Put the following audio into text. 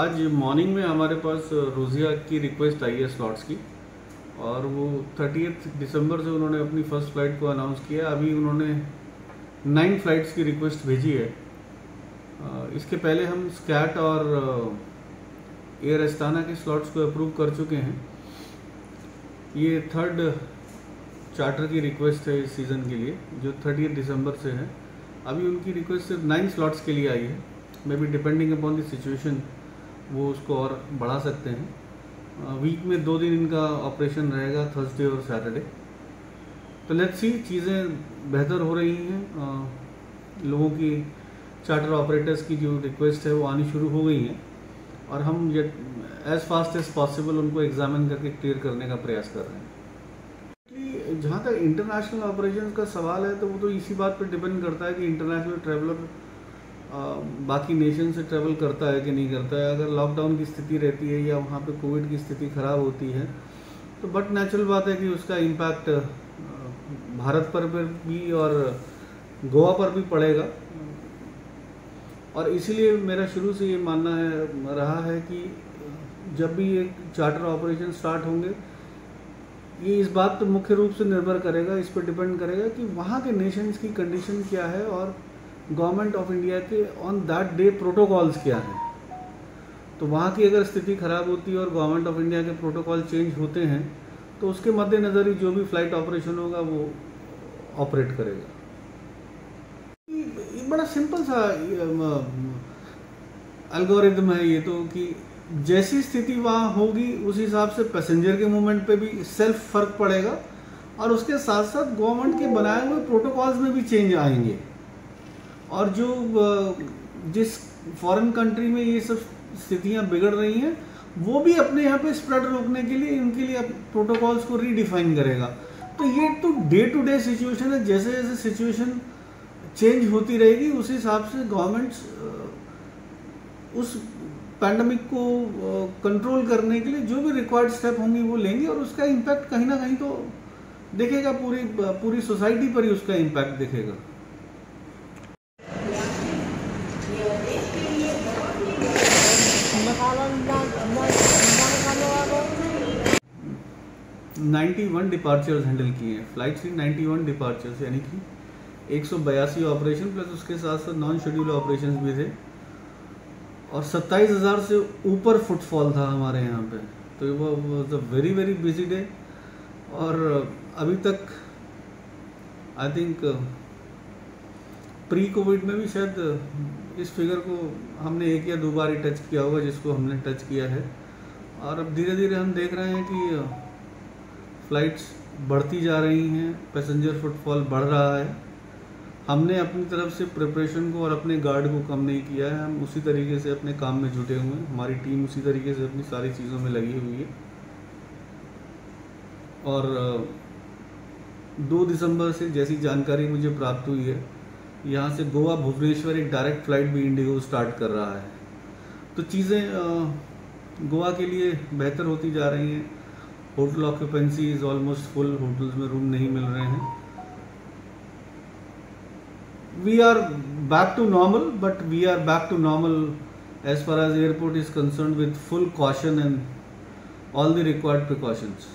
आज मॉर्निंग में हमारे पास रोजिया की रिक्वेस्ट आई है स्लॉट्स की, और वो 30 दिसंबर से उन्होंने अपनी फ़र्स्ट फ़्लाइट को अनाउंस किया। अभी उन्होंने 9 फ़्लाइट्स की रिक्वेस्ट भेजी है। इसके पहले हम स्कैट और एयर अस्ताना के स्लॉट्स को अप्रूव कर चुके हैं। ये 3rd चार्टर की रिक्वेस्ट है इस सीज़न के लिए, जो 30 दिसंबर से है। अभी उनकी रिक्वेस्ट सिर्फ 9 स्लॉट्स के लिए आई है। May be depending upon the situation वो उसको और बढ़ा सकते हैं। वीक में 2 दिन इनका ऑपरेशन रहेगा, थर्सडे और सैटरडे। तो लेट्स सी, चीज़ें बेहतर हो रही हैं। लोगों की चार्टर ऑपरेटर्स की जो रिक्वेस्ट है वो आनी शुरू हो गई हैं, और हम एज फास्ट एज पॉसिबल उनको एग्जामिन करके क्लियर करने का प्रयास कर रहे हैं। जहाँ तक इंटरनेशनल ऑपरेशन का सवाल है, तो वो तो इसी बात पर डिपेंड करता है कि इंटरनेशनल ट्रैवलर बाकी नेशन से ट्रैवल करता है कि नहीं करता है। अगर लॉकडाउन की स्थिति रहती है या वहाँ पे कोविड की स्थिति ख़राब होती है, तो बट नेचुरल बात है कि उसका इम्पैक्ट भारत पर भी और गोवा पर भी पड़ेगा। और इसीलिए मेरा शुरू से ये मानना रहा है कि जब भी एक चार्टर ऑपरेशन स्टार्ट होंगे, ये इस बात पर मुख्य रूप से निर्भर करेगा, इस पर डिपेंड करेगा कि वहाँ के नेशंस की कंडीशन क्या है और गवर्नमेंट ऑफ इंडिया के ऑन दैट डे प्रोटोकॉल्स क्या हैं। तो वहाँ की अगर स्थिति खराब होती है और गवर्नमेंट ऑफ इंडिया के प्रोटोकॉल चेंज होते हैं, तो उसके मद्देनज़र ही जो भी फ्लाइट ऑपरेशन होगा वो ऑपरेट करेगा। ये बड़ा सिंपल सा एल्गोरिदम है ये तो, कि जैसी स्थिति वहाँ होगी उस हिसाब से पैसेंजर के मूवमेंट पे भी सेल्फ फ़र्क पड़ेगा, और उसके साथ साथ गवर्नमेंट के बनाए हुए प्रोटोकॉल्स में भी चेंज आएंगे। और जो जिस फॉरेन कंट्री में ये सब स्थितियां बिगड़ रही हैं, वो भी अपने यहाँ पे स्प्रेड रोकने के लिए इनके लिए प्रोटोकॉल्स को रीडिफाइन करेगा। तो ये तो डे टू डे सिचुएशन है, जैसे जैसे सिचुएशन चेंज होती रहेगी उस हिसाब से गवर्नमेंट्स उस पैंडमिक को कंट्रोल करने के लिए जो भी रिक्वायर्ड स्टेप होंगी वो लेंगे, और उसका इम्पैक्ट कहीं ना कहीं तो दिखेगा, पूरी सोसाइटी पर ही उसका इम्पैक्ट दिखेगा। 91 डिपार्चर्स हैंडल किए हैं। फ्लाइट से 91 डिपार्चर्स, यानी कि 182 ऑपरेशन प्लस उसके साथ साथ नॉन शेड्यूल ऑपरेशंस भी थे, और 27,000 से ऊपर फुटफॉल था हमारे यहाँ पे। तो वो was a very very busy day. और अभी तक आई थिंक प्री कोविड में भी शायद इस फिगर को हमने 1 या 2 बार ही टच किया होगा, जिसको हमने टच किया है। और अब धीरे धीरे हम देख रहे हैं कि फ़्लाइट्स बढ़ती जा रही हैं, पैसेंजर फुटफॉल बढ़ रहा है। हमने अपनी तरफ से प्रिपरेशन को और अपने गार्ड को कम नहीं किया है। हम उसी तरीके से अपने काम में जुटे हुए हैं, हमारी टीम उसी तरीके से अपनी सारी चीज़ों में लगी हुई है। और 2 दिसंबर से जैसी जानकारी मुझे प्राप्त हुई है, यहाँ से गोवा भुवनेश्वर एक डायरेक्ट फ़्लाइट भी इंडिगो स्टार्ट कर रहा है। तो चीज़ें गोवा के लिए बेहतर होती जा रही हैं। Hotel occupancy is almost full, hotels में रूम नहीं मिल रहे हैं। We are back to normal, but we are back to normal as far as airport is concerned with full caution and all the required precautions.